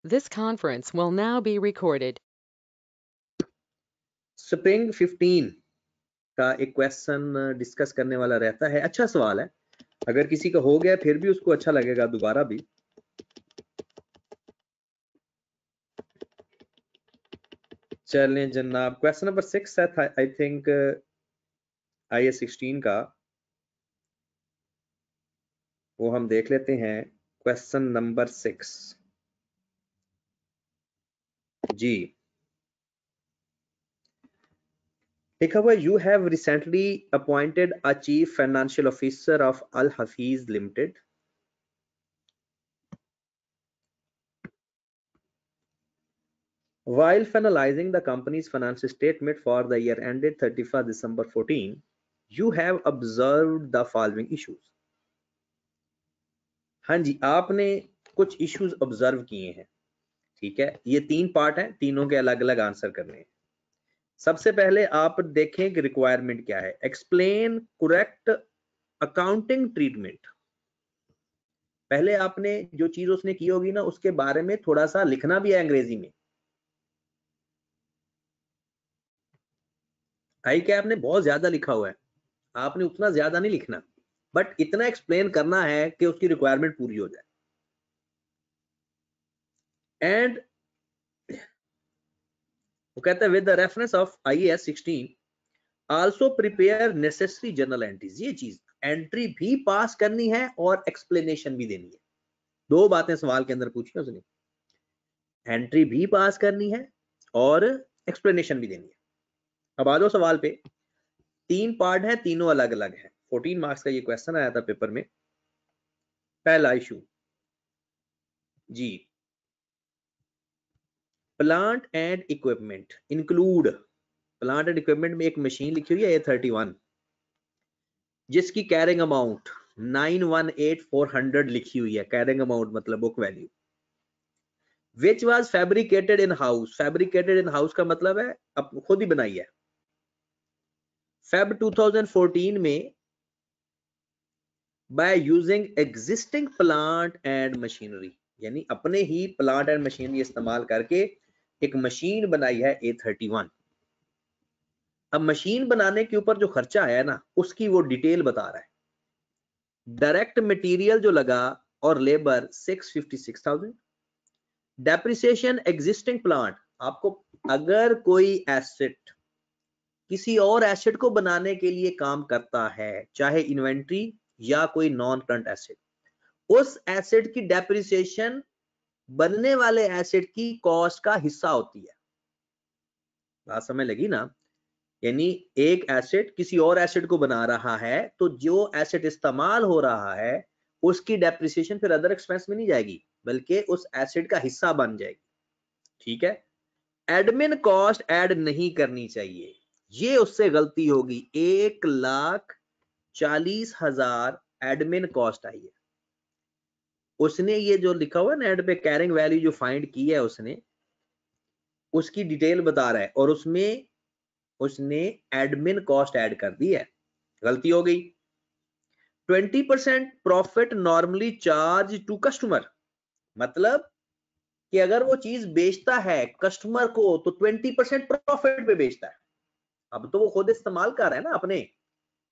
This conference will now be recorded. Spring 15 का एक question discuss करने वाला रहता है। अच्छा सवाल है, अगर किसी का हो गया फिर भी उसको अच्छा लगेगा दोबारा भी। चलें जनाब, क्वेश्चन नंबर 6 है आई थिंक IAS 16 का, वो हम देख लेते हैं। क्वेश्चन नंबर 6 जी लिखा हुआ, you have recently appointed a chief financial officer of Al Hafeez limited. While finalizing the company's financial statement for the year ended 31st December 14, you have observed the following issues. हाँ जी, आपने कुछ issues observe किए हैं। ठीक है, ये 3 पार्ट हैं, तीनों के अलग अलग आंसर करने हैं। सबसे पहले आप देखें कि रिक्वायरमेंट क्या है। Explain correct accounting treatment. पहले आपने जो चीज उसने की होगी ना, उसके बारे में थोड़ा सा लिखना भी है अंग्रेजी में। आई कैप ने बहुत ज्यादा लिखा हुआ है, आपने उतना ज्यादा नहीं लिखना, बट इतना एक्सप्लेन करना है कि उसकी रिक्वायरमेंट पूरी हो जाए। एंड वो कहता है with the reference of IAS 16 also prepare necessary journal entries. ये चीज एंट्री भी पास करनी है और एक्सप्लेनेशन भी देनी है। 2 बातें सवाल के अंदर पूछी उसने, एंट्री भी पास करनी है और एक्सप्लेनेशन भी देनी है। अब आ जाओ सवाल पे। 3 पार्ट है, तीनों अलग अलग है। 14 मार्क्स का ये क्वेश्चन आया था पेपर में। पहला इशू जी, plant and equipment include. Plant and equipment में एक मशीन लिखी हुई है A31 जिसकी कैरिंग अमाउंट 918400 लिखी हुई है। कैरिंग अमाउंट मतलब book value. Which was fabricated in house. Fabricated in house का मतलब है अब खुद ही बनाई है। Feb 2014 में by using existing plant and machinery, यानी अपने ही प्लांट एंड मशीनरी इस्तेमाल करके एक मशीन बनाई है A31। अब मशीन बनाने के ऊपर जो खर्चा आया ना, उसकी वो डिटेल बता रहा है। डायरेक्ट मटेरियल जो लगा और लेबर 656,000। डेप्रिसिएशन एग्जिस्टिंग प्लांट, आपको अगर कोई एसेट किसी और एसेट को बनाने के लिए काम करता है, चाहे इन्वेंट्री या कोई नॉन करंट एसेट, उस एसेट की डेप्रिसिएशन बनने वाले एसेट की कॉस्ट का हिस्सा होती है। बात समझ लगी ना? यानी एक एसेट किसी और एसेट को बना रहा है, तो जो एसेट इस्तेमाल हो रहा है उसकी डेप्रिसिएशन फिर अदर एक्सपेंस में नहीं जाएगी, बल्कि उस एसेट का हिस्सा बन जाएगी। ठीक है, एडमिन कॉस्ट ऐड नहीं करनी चाहिए, ये उससे गलती होगी। 1,40,000 एडमिन कॉस्ट आई है। उसने ये जो लिखा हुआ है ना एड पे, कैरिंग वैल्यू जो फाइंड की है उसने, उसकी डिटेल बता रहा है और उसमें उसने एडमिन कॉस्ट ऐड कर दी है, गलती हो गई। 20% profit normally charge to customer, मतलब कि अगर वो चीज बेचता है कस्टमर को तो 20% प्रॉफिट पे बेचता है। अब तो वो खुद इस्तेमाल कर रहा है ना अपने,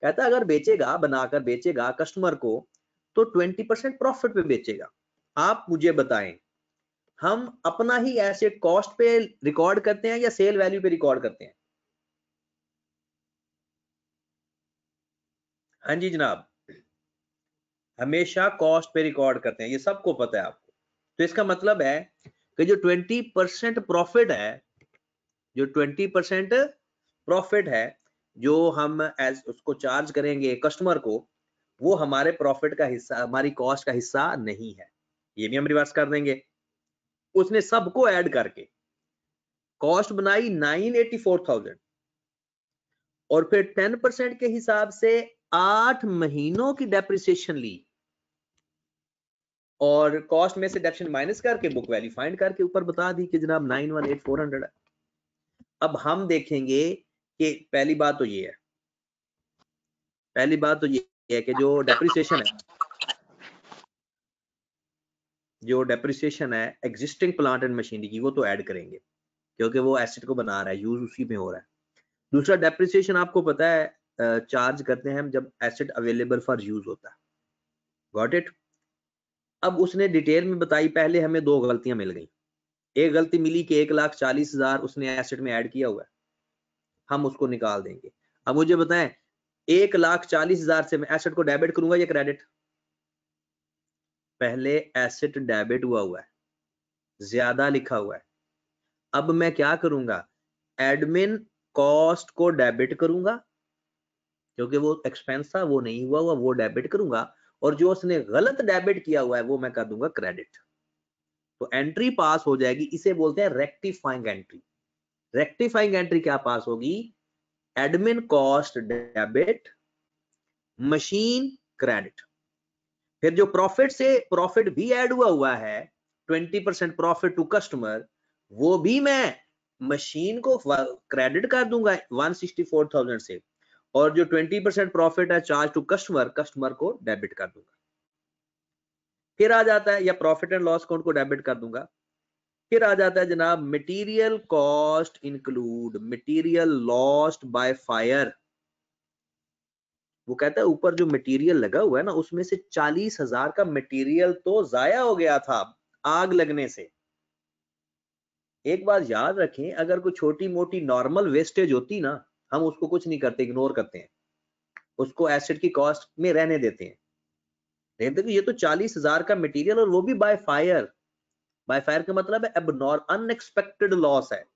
कहता है अगर बेचेगा, बनाकर बेचेगा कस्टमर को तो 20% प्रॉफिट पे बेचेगा। आप मुझे बताएं, हम अपना ही एसेट कॉस्ट पे रिकॉर्ड करते हैं या सेल वैल्यू पे रिकॉर्ड करते हैं? हाँ जी जनाब, हमेशा कॉस्ट पे रिकॉर्ड करते हैं, ये सबको पता है आपको। तो इसका मतलब है कि जो 20% प्रॉफिट है, जो 20% प्रॉफिट है जो हम एज उसको चार्ज करेंगे कस्टमर को, वो हमारे प्रॉफिट का हिस्सा, हमारी कॉस्ट का हिस्सा नहीं है। ये भी हम रिवर्स कर देंगे। उसने सबको ऐड करके कॉस्ट बनाई 984,000 और फिर 10% के हिसाब से 8 महीनों की डेप्रिसिएशन ली और कॉस्ट में से डेप्रिसिएशन माइनस करके बुक वैल्यू फाइंड करके ऊपर बता दी कि जनाब 918,400 है। अब हम देखेंगे कि पहली बात तो ये है, पहली बात तो ये है कि जो डेप्रिसिएशन है, जो डेप्रिसिएशन है एग्जिस्टिंग प्लांट एंड मशीनरी की वो तो ऐड करेंगे क्योंकि वो एसेट को बना रहा है, यूज उसी में हो रहा है। दूसरा डेप्रिसिएशन आपको पता है चार्ज करते हैं हम जब एसेट अवेलेबल फॉर यूज होता है। Got it. अब उसने डिटेल में बताई, पहले हमें दो गलतियां मिल गई। एक गलती मिली कि 1,40,000 उसने एसेट में ऐड किया हुआ है, हम उसको निकाल देंगे। अब मुझे बताएं 1,40,000 से मैं एसेट को डेबिट करूंगा या क्रेडिट? पहले एसेट डेबिट हुआ है, ज्यादा लिखा हुआ है। अब मैं क्या करूंगा, एडमिन कॉस्ट को डेबिट करूंगा क्योंकि वो एक्सपेंस था, वो नहीं हुआ, वो डेबिट करूंगा, और जो उसने गलत डेबिट किया हुआ है वो मैं कर दूंगा क्रेडिट। तो एंट्री पास हो जाएगी, इसे बोलते हैं रेक्टिफाइंग एंट्री। रेक्टिफाइंग एंट्री क्या पास होगी, admin cost debit, machine credit. फिर जो प्रॉफिट से प्रॉफिट भी ऐड हुआ है 20% प्रॉफिट टू कस्टमर, वो भी मैं मशीन को क्रेडिट कर दूंगा 164,000 से, और जो 20% प्रॉफिट है चार्ज टू कस्टमर, कस्टमर को डेबिट कर दूंगा। फिर आ जाता है, या प्रॉफिट एंड लॉस अकाउंट को डेबिट कर दूंगा। फिर आ जाता है जनाब material cost include material lost by fire. वो कहता है ऊपर जो मटेरियल लगा हुआ है ना, उसमें से 40,000 का मटेरियल तो जाया हो गया था आग लगने से। एक बात याद रखें, अगर कोई छोटी मोटी नॉर्मल वेस्टेज होती ना, हम उसको कुछ नहीं करते, इग्नोर करते हैं, उसको एसिड की कॉस्ट में रहने देते हैं। देखो ये तो 40,000 का मटेरियल, और वो भी बाय फायर। बाय फायर का मतलब है अब अनएक्सपेक्टेड लॉस है।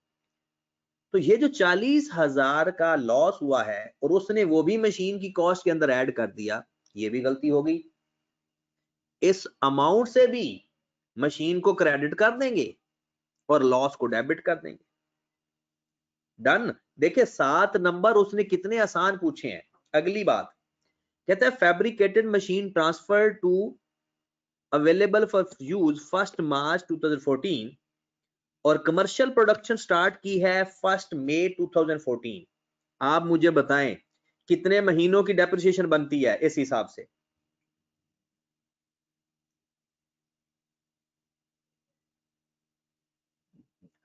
तो ये जो 40,000 का लॉस हुआ है और उसने वो भी मशीन की कॉस्ट के अंदर ऐड कर दिया, ये भी गलती हो गई। इस अमाउंट से भी मशीन को क्रेडिट कर देंगे और लॉस को डेबिट कर देंगे। डन। देखिए 7 नंबर उसने कितने आसान पूछे हैं। अगली बात कहता है fabricated machine transfer to available for use 1 March 2014 और कमर्शियल प्रोडक्शन स्टार्ट की है 1 मई 2014। आप मुझे बताएं कितने महीनों की डेप्रिसिएशन बनती है इस हिसाब से?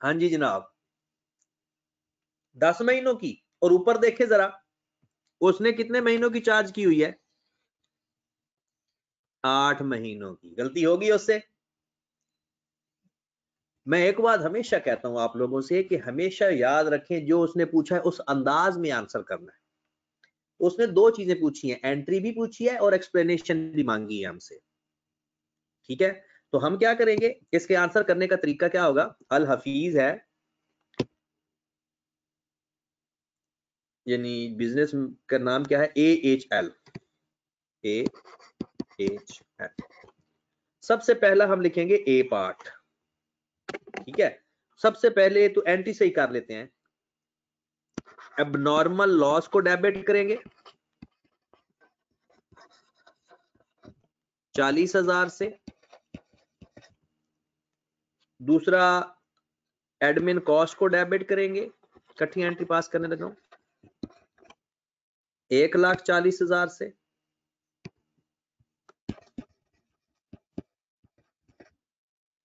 हाँ जी जनाब, 10 महीनों की। और ऊपर देखे जरा, उसने कितने महीनों की चार्ज की हुई है? 8 महीनों की। गलती होगी उससे। मैं एक बात हमेशा कहता हूं आप लोगों से कि हमेशा याद रखें, जो उसने पूछा है उस अंदाज में आंसर करना है। उसने दो चीजें पूछी हैं, एंट्री भी पूछी है और एक्सप्लेनेशन भी मांगी है हमसे। ठीक है, तो हम क्या करेंगे, इसके आंसर करने का तरीका क्या होगा? अल हफीज है, यानी बिजनेस का नाम क्या है? AHL। AHL। सबसे पहला हम लिखेंगे ए पार्ट। ठीक है, सबसे पहले तो एंट्री से ही कर लेते हैं। एबनॉर्मल लॉस को डेबिट करेंगे 40,000 से। दूसरा एडमिन कॉस्ट को डेबिट करेंगे, इकट्ठी एंट्री पास करने लगा 1,40,000 से।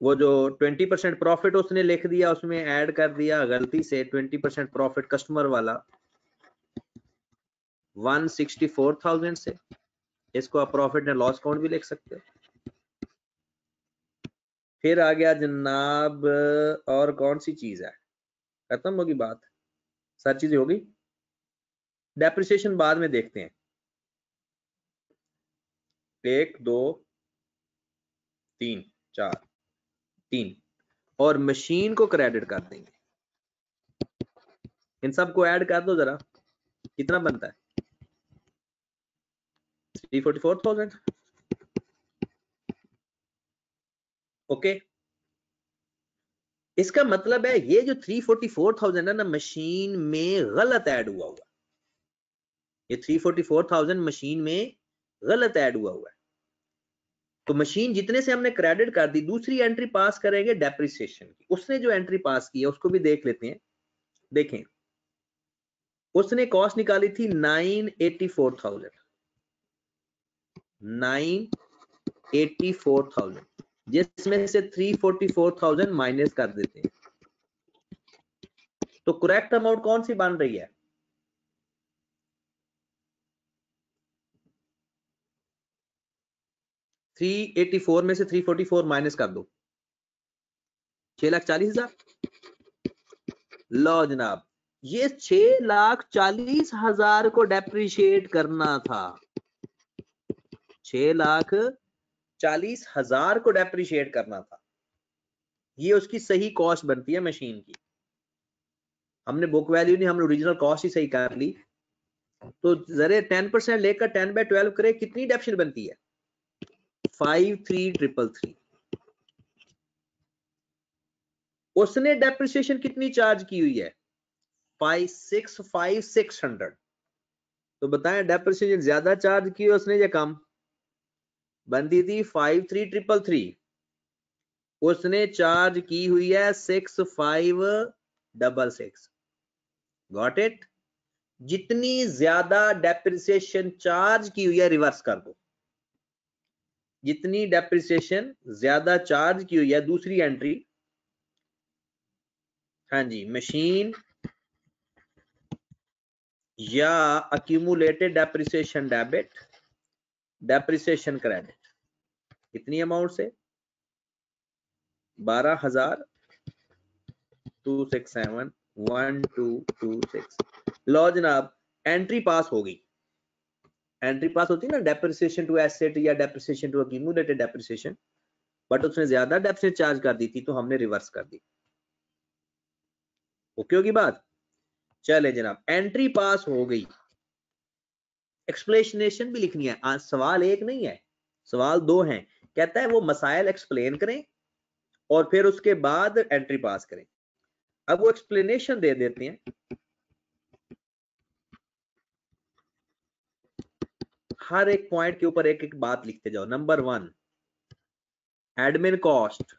वो जो 20% प्रॉफिट उसने लिख दिया, उसमें ऐड कर दिया गलती से 20% प्रॉफिट कस्टमर वाला 164,000 से। इसको आप प्रॉफिट एंड लॉस अकाउंट भी लिख सकते हो। फिर आ गया जनाब, और कौन सी चीज है? खत्म होगी बात, सारी चीजें होगी। डेप्रिसिएशन बाद में देखते हैं, 1 2 3 4 3, और मशीन को क्रेडिट कर देंगे। इन सबको ऐड कर दो जरा, कितना बनता है? 344,000। ओके, इसका मतलब है ये जो 344,000 है ना, मशीन में गलत ऐड हुआ है। ये 344,000 मशीन में गलत ऐड हुआ है। तो मशीन जितने से हमने क्रेडिट कर दी, दूसरी एंट्री पास करेंगे डेप्रिसिएशन की। उसने जो एंट्री पास की है उसको भी देख लेते हैं। देखें, उसने कॉस्ट निकाली थी 984,000। 984,000 जिसमें से 344,000 माइनस कर देते हैं। तो करेक्ट अमाउंट कौन सी बन रही है? थ्री 84 में से 344 माइनस कर दो, 6,40,000। लो जनाब, ये 6,40,000 को डेप्रिशिएट करना था, 6,40,000 को डेप्रिशिएट करना था। ये उसकी सही कॉस्ट बनती है मशीन की। हमने बुक वैल्यू नहीं, हमने ओरिजिनल कॉस्ट ही सही कर ली। तो जरा 10% लेकर 10/12 करे, कितनी डेप्रिशिएशन बनती है? 53,333। उसने डेप्रिसिएशन कितनी चार्ज की हुई है? 5,6,5,600। तो बताएं डेप्रिसिएशन ज्यादा चार्ज की है उसने या कम? बनती थी 53,333, उसने चार्ज की हुई है 6,566। Got it? जितनी ज्यादा डेप्रिसिएशन चार्ज की हुई है रिवर्स कर दो। जितनी डेप्रिसिएशन ज्यादा चार्ज की हुई है, दूसरी एंट्री, हाँ जी, मशीन या accumulated depreciation debit, depreciation credit, कितनी अमाउंट से? 12,267,1226। लो जनाब, एंट्री पास हो गई। एंट्री पास होती है ना डेप्रिसिएशन टू एसेट या depreciation to accumulated depreciation, but उसने ज्यादा डेप्रिसिएशन चार्ज कर दी थी तो हमने रिवर्स कर दी। ओके होगी बात? चले जनाब, एंट्री पास हो गई, एक्सप्लेनेशन भी लिखनी है। आज सवाल एक नहीं है, सवाल दो हैं। कहता है वो मसाइल एक्सप्लेन करें और फिर उसके बाद एंट्री पास करें। अब वो एक्सप्लेनेशन दे देते हैं। हर एक पॉइंट के ऊपर एक एक बात लिखते जाओ। Number 1, admin cost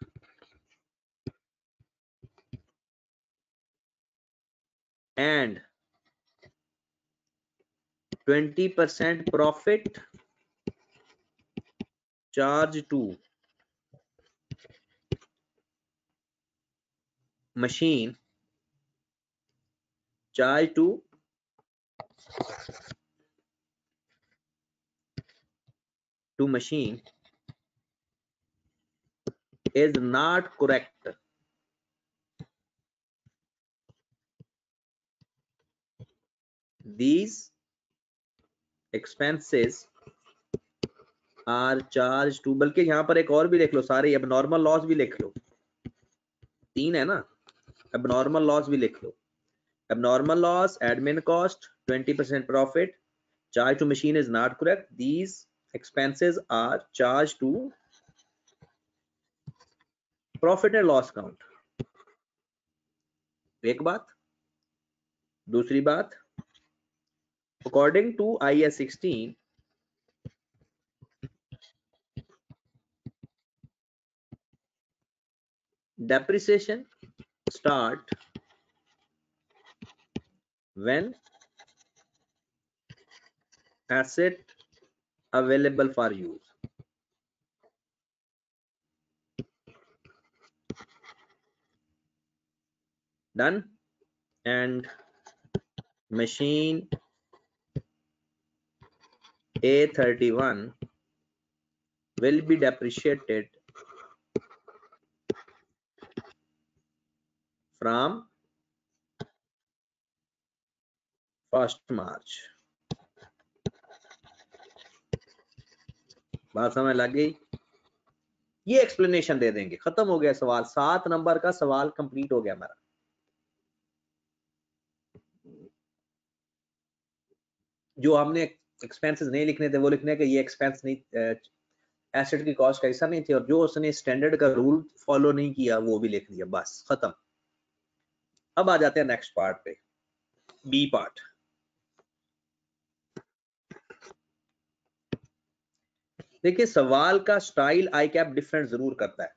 and 20% profit charge to machine, charge to machine is not correct. These expenses are charged to, बल्कि यहां पर एक और भी लिख लो, सारे अब नॉर्मल लॉस भी लिख लो, 3 है ना, अब नॉर्मल लॉस भी लिख लो। अब normal loss, admin cost, 20% profit charge to machine is not correct. These expenses are charged to profit and loss account. एक बात। दूसरी बात, according to IAS 16, depreciation start when asset available for use. Done. And machine A31 will be depreciated from 1st March। बात समझ लग गई? ये explanation दे देंगे, खत्म हो गया सवाल। 7 नंबर का सवाल कंप्लीट हो गया हमारा। जो हमने एक्सपेंसेस नहीं लिखने थे वो लिखने के, ये एक्सपेंस नहीं, एसेट की कॉस्ट ऐसा नहीं थी, और जो उसने स्टैंडर्ड का रूल फॉलो नहीं किया वो भी लिख दिया, बस खत्म। अब आ जाते हैं नेक्स्ट पार्ट पे, बी पार्ट। देखिए सवाल का स्टाइल आई कैप डिफरेंट जरूर करता है,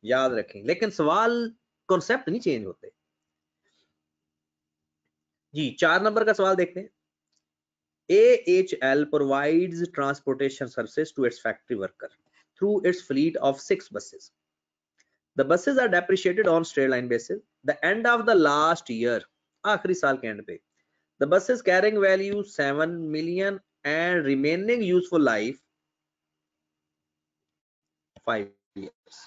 याद रखें, लेकिन सवाल कॉन्सेप्ट नहीं चेंज होते जी। 4 नंबर का सवाल देखते हैं। AHL provides transportation services to its factory worker। through its fleet of 6 buses. The buses are depreciated on straight line basis. The end of the last year, आखिरी साल के end पे, the buses carrying value 7 million and remaining useful life 5 years.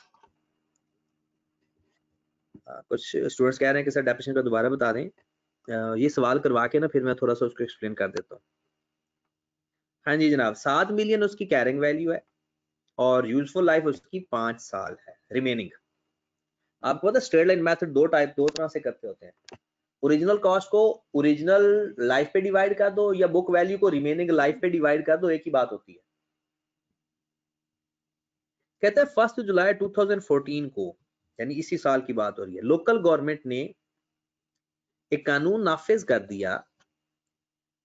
कुछ students कह रहे हैं कि sir depreciation का दोबारा बता दें। ये सवाल करवा के ना फिर मैं थोड़ा सा उसको एक्सप्लेन कर देता हूँ। हाँ जी जनाब, 7 मिलियन उसकी कैरिंग वैल्यू है और यूजफुल लाइफ उसकी 5 साल है रिमेनिंग। आपको पता है स्ट्रेट लाइन मेथड दो तरह से करते होते हैं। ओरिजिनल कॉस्ट को ओरिजिनल लाइफ पे डिवाइड कर दो या बुक वैल्यू को रिमेनिंग लाइफ पे डिवाइड कर दो, एक ही बात होती है। कहते हैं 1 जुलाई 2014 को, यानी इसी साल की बात हो रही है, लोकल गवर्नमेंट ने एक कानून नाफिज कर दिया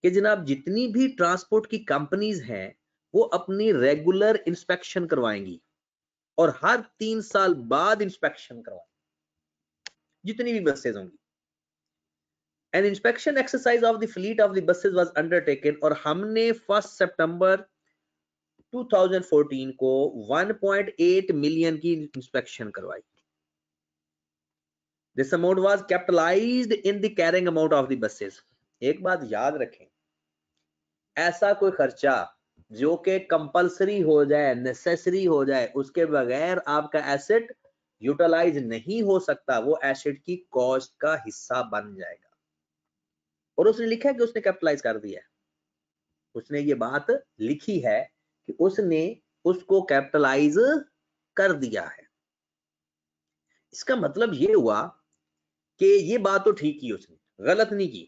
कि जनाब जितनी भी ट्रांसपोर्ट की कंपनीज हैं वो अपनी रेगुलर इंस्पेक्शन करवाएंगी और हर 3 साल बाद इंस्पेक्शन करवाएंगी जितनी भी बसेज होंगी। An inspection exercise of the fleet of the buses was undertaken और हमने 1 सितंबर 2014 को 1.8 मिलियन की इंस्पेक्शन करवाई। This amount was capitalized in the carrying amount of the buses. एक बात याद रखें, ऐसा कोई खर्चा जो कि कंपलसरी हो जाए, नेसेसरी हो जाए, उसके बगैर आपका एसेट यूटिलाइज नहीं हो सकता, वो एसेट की कॉस्ट का हिस्सा बन जाएगा। और उसने लिखा है कि उसने कैपिटलाइज कर दिया है, उसने ये बात लिखी है कि उसने उसको कैपिटलाइज कर दिया है। इसका मतलब ये हुआ कि ये बात तो ठीक की उसने, गलत नहीं की।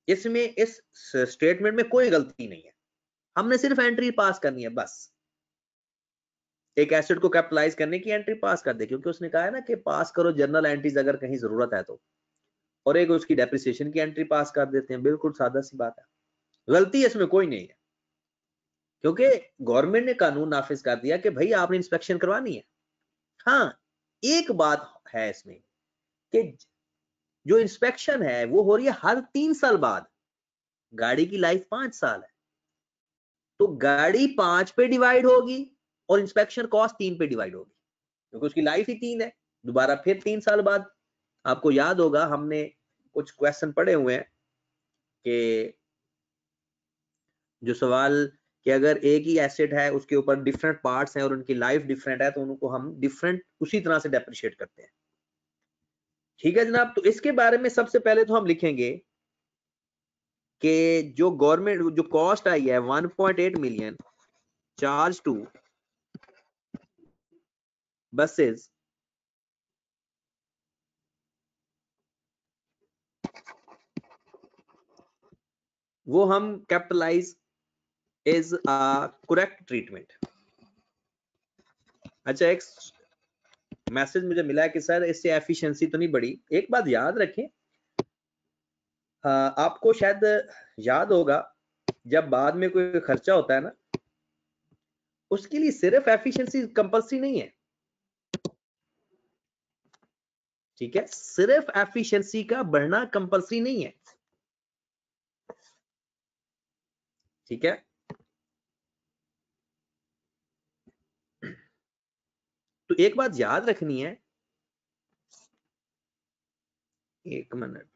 इसमें इस स्टेटमेंट में कोई गलती नहीं है, हमने सिर्फ एंट्री पास करनी है बस। एक एसेट को कैपिटलाइज करने की एंट्री पास कर दे, क्योंकि उसने कहा है ना कि पास करो जर्नल एंट्रीज अगर कहीं जरूरत है तो, और एक उसकी डेप्रिसिएशन की एंट्री पास कर देते हैं। बिल्कुल सादा सी बात है, गलती इसमें कोई नहीं है, क्योंकि गवर्नमेंट ने कानून नाफिज कर दिया कि भाई आपने इंस्पेक्शन करवानी है। हाँ, एक बात है इसमें कि जो इंस्पेक्शन है वो हो रही है हर 3 साल बाद। गाड़ी की लाइफ 5 साल है, तो गाड़ी 5 पे डिवाइड होगी और इंस्पेक्शन कॉस्ट 3 पे डिवाइड होगी, क्योंकि उसकी लाइफ ही 3 है। दोबारा फिर 3 साल बाद, आपको याद होगा हमने कुछ क्वेश्चन पढ़े हुए हैं कि जो सवाल कि अगर एक ही एसेट है उसके ऊपर डिफरेंट पार्ट्स हैं और उनकी लाइफ डिफरेंट है तो उनको हम डिफरेंट उसी तरह से डेप्रिशिएट करते हैं। ठीक है जनाब, तो इसके बारे में सबसे पहले तो हम लिखेंगे कि जो गवर्नमेंट जो कॉस्ट आई है 1.8 मिलियन चार्ज टू बसेस वो हम capitalise is a correct treatment. अच्छा, एक मैसेज मुझे मिला है कि सर इससे एफिशिएंसी तो नहीं बढ़ी। एक बात याद रखें, आपको शायद याद होगा जब बाद में कोई खर्चा होता है ना, उसके लिए सिर्फ एफिशिएंसी कंपल्सरी नहीं है। ठीक है, सिर्फ एफिशिएंसी का बढ़ना कंपल्सरी नहीं है। ठीक है, तो एक बात याद रखनी है, एक मिनट।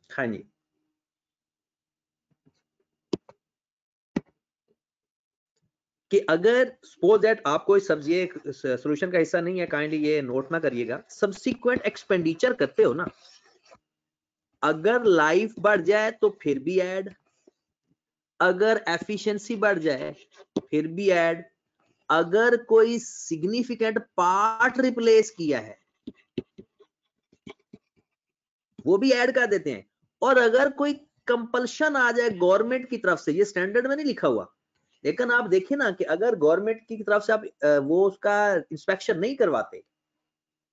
हाँ जी, कि अगर सपोज दैट आपको इस सब्जी सोल्यूशन का हिस्सा नहीं है, काइंडली ये नोट ना करिएगा, सब्सिक्वेंट एक्सपेंडिचर करते हो ना, अगर लाइफ बढ़ जाए तो फिर भी ऐड, अगर एफिशिएंसी बढ़ जाए फिर भी ऐड, अगर कोई सिग्निफिकेंट पार्ट रिप्लेस किया है वो भी ऐड कर देते हैं, और अगर कोई कंपल्शन आ जाए गवर्नमेंट की तरफ से, ये स्टैंडर्ड में नहीं लिखा हुआ, लेकिन आप देखिए ना कि अगर गवर्नमेंट की तरफ से आप वो उसका इंस्पेक्शन नहीं करवाते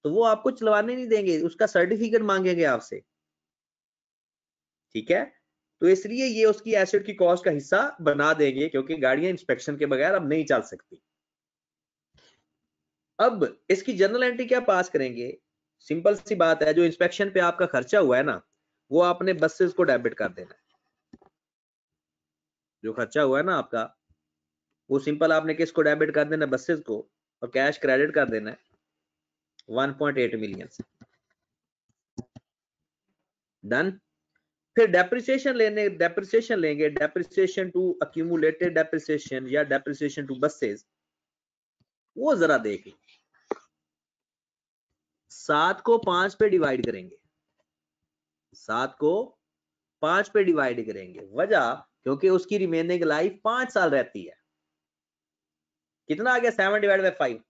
तो वो आपको चलवाने नहीं देंगे, उसका सर्टिफिकेट मांगेंगे आपसे। ठीक है, तो इसलिए ये उसकी एसेट की कॉस्ट का हिस्सा बना देंगे, क्योंकि गाड़ियां इंस्पेक्शन के बगैर अब नहीं चल सकती। अब इसकी जर्नल एंट्री क्या पास करेंगे? सिंपल सी बात है, जो इंस्पेक्शन पे आपका खर्चा हुआ है ना, वो आपने बसेस को डेबिट कर देना है। जो खर्चा हुआ है ना आपका, वो सिंपल आपने किसको डेबिट कर देना, बसेस को, और कैश क्रेडिट कर देना है 1.8 मिलियन से। डन। फिर डेप्रिसिएशन लेंगे, डेप्रिसिएशन टू अक्यूमुलेटेड डेप्रिसिएशन या डेप्रिसिएशन टू बसेस, वो जरा देख लो। 7 को 5 पे डिवाइड करेंगे, 7 को 5 पे डिवाइड करेंगे। वजह क्योंकि उसकी रिमेनिंग लाइफ 5 साल रहती है। कितना आ गया 7 डिवाइड बाय 5,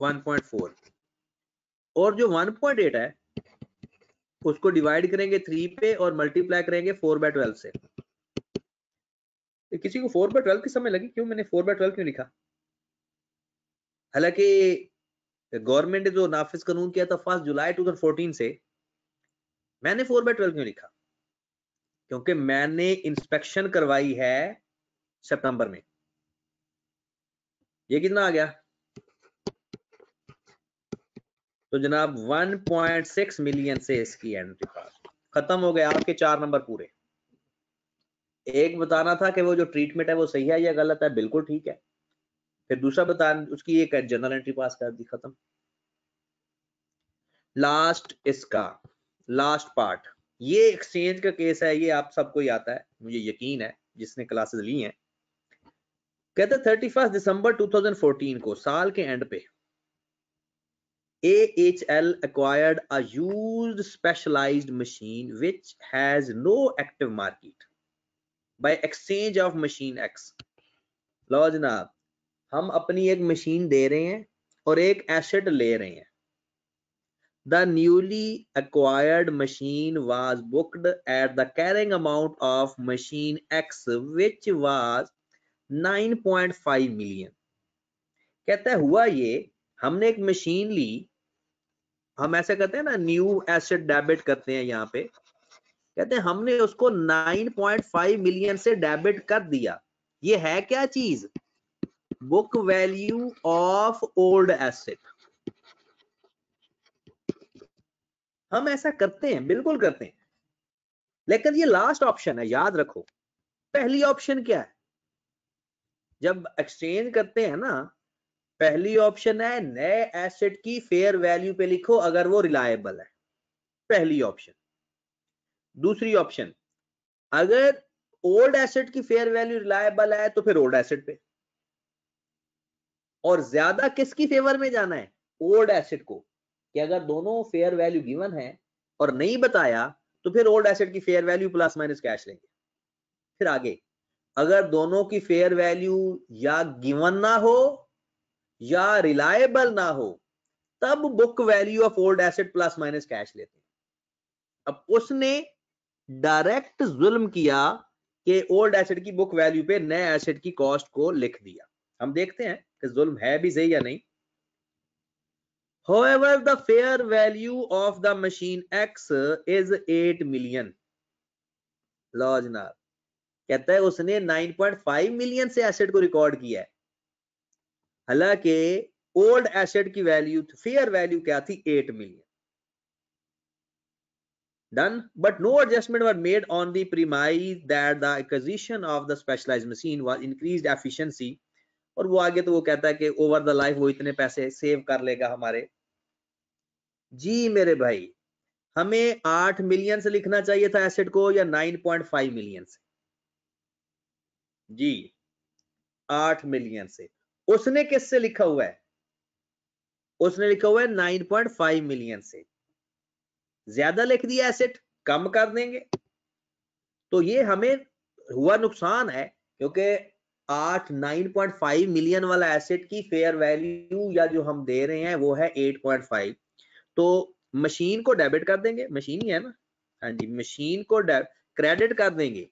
1.4। और जो 1.8 है उसको डिवाइड करेंगे 3 पे और मल्टीप्लाई करेंगे 4/12 से। किसी को 4/12 की समझ लगी? क्यों मैंने 4/12 क्यों लिखा? हालांकि गवर्नमेंट ने जो नाफिज कानून किया था 1 जुलाई 2014 से, मैंने 4/12 क्यों लिखा? क्योंकि मैंने इंस्पेक्शन करवाई है सितंबर में। ये कितना आ गया? तो जनाब 1.6 मिलियन से इसकी एंट्री पास खत्म हो गया। आपके 4 नंबर पूरे। एक बताना था कि वो जो ट्रीटमेंट है वो सही है या गलत है, बिल्कुल ठीक है। फिर दूसरा बताना, उसकी एक जनरल एंट्री पास कर दी, खत्म। लास्ट इसका लास्ट पार्ट, ये एक्सचेंज का केस है, ये आप सबको ही आता है, मुझे यकीन है जिसने क्लासेस ली हैं। कहते 31 दिसंबर 2014 को, साल के एंड पे, AHL acquired a used specialized machine which has no active market by exchange of machine X। लो जनाब, हम अपनी एक मशीन दे रहे हैं और एक एसेट ले रहे हैं। The newly acquired machine was booked at the carrying amount of machine X which was 9.5 million। कहता है हुआ ये, हमने एक मशीन ली, हम ऐसे कहते हैं ना, न्यू एसेट डेबिट करते हैं यहाँ पे, कहते हैं हमने उसको 9.5 मिलियन से डेबिट कर दिया। ये है क्या चीज? Book value of old asset. हम ऐसा करते हैं, बिल्कुल करते हैं, लेकिन ये लास्ट ऑप्शन है, याद रखो। पहली ऑप्शन क्या है? जब एक्सचेंज करते हैं ना, पहली ऑप्शन है नए एसेट की फेयर वैल्यू पे लिखो अगर वो रिलायबल है, पहली ऑप्शन। दूसरी ऑप्शन, अगर ओल्ड एसेट की फेयर वैल्यू रिलायबल है तो फिर ओल्ड एसेट पे। और ज्यादा किसकी फेवर में जाना है? ओल्ड एसेट को, कि अगर दोनों फेयर वैल्यू गिवन है और नहीं बताया तो फिर ओल्ड एसेट की fair value plus minus cash लेंगे। फिर आगे, अगर दोनों की फेयर वैल्यू या गिवन ना हो या रिलायबल ना हो, तब book value of old asset plus minus cash लेते हैं। अब उसने डायरेक्ट जुल्म किया कि ओल्ड एसेट की बुक वैल्यू पे नए एसेट की कॉस्ट को लिख दिया। हम देखते हैं कि जुल्म है भी सही या नहीं। However, the fair value of the machine X is 8 million। लो जनाब, कहता है उसने 9.5 मिलियन से एसेट को रिकॉर्ड किया है, हालांकि ओल्ड एसेट की वैल्यू, फेयर वैल्यू क्या थी? 8 million. Done, but no adjustment were made on the premise that the acquisition of the specialized machine was increased efficiency। और वो आगे तो वो कहता है कि ओवर द लाइफ वो इतने पैसे सेव कर लेगा हमारे। जी मेरे भाई, हमें 8 मिलियन से लिखना चाहिए था एसेट को या 9.5 मिलियन से? जी 8 मिलियन से। उसने किससे लिखा हुआ है? उसने लिखा हुआ है 9.5 मिलियन से। ज्यादा लिख दिया एसेट, कम कर देंगे। तो ये हमें हुआ नुकसान है, क्योंकि 9.5 मिलियन वाला एसेट की फेयर वैल्यू या जो हम दे रहे हैं वो है 8.5। तो मशीन को डेबिट कर देंगे, मशीन ही है ना, हाँ जी, मशीन को क्रेडिट कर देंगे,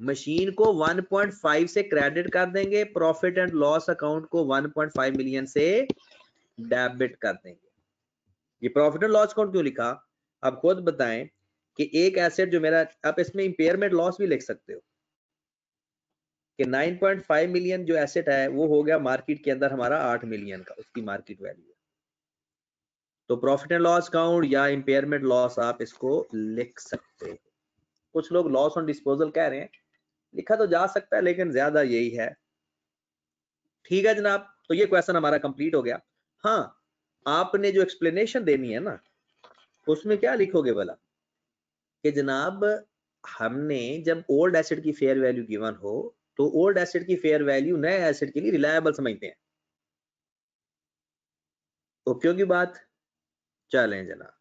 मशीन को 1.5 से क्रेडिट कर देंगे, प्रॉफिट एंड लॉस अकाउंट को 1.5 मिलियन से डेबिट कर देंगे। ये प्रॉफिट एंड लॉस अकाउंट क्यों लिखा? आप खुद बताएं कि एक एसेट जो मेरा, आप इसमें इंपेयरमेंट लॉस भी लिख सकते हो कि 9.5 मिलियन जो एसेट है वो हो गया मार्केट के अंदर हमारा 8 मिलियन का, उसकी मार्केट वैल्यू है। तो प्रॉफिट एंड लॉस अकाउंट या इम्पेयरमेंट लॉस आप इसको लिख सकते हो। कुछ लोग लॉस ऑन डिस्पोजल कह रहे हैं, लिखा तो जा सकता है लेकिन ज्यादा यही है। ठीक है जनाब, तो ये क्वेश्चन हमारा कंप्लीट हो गया। हाँ, आपने जो एक्सप्लेनेशन देनी है ना, उसमें क्या लिखोगे भला कि जनाब हमने जब ओल्ड एसेट की फेयर वैल्यू गिवन हो तो ओल्ड एसेट की फेयर वैल्यू नए एसेट के लिए रिलायबल समझते हैं। ओके की बात। चलें जनाब,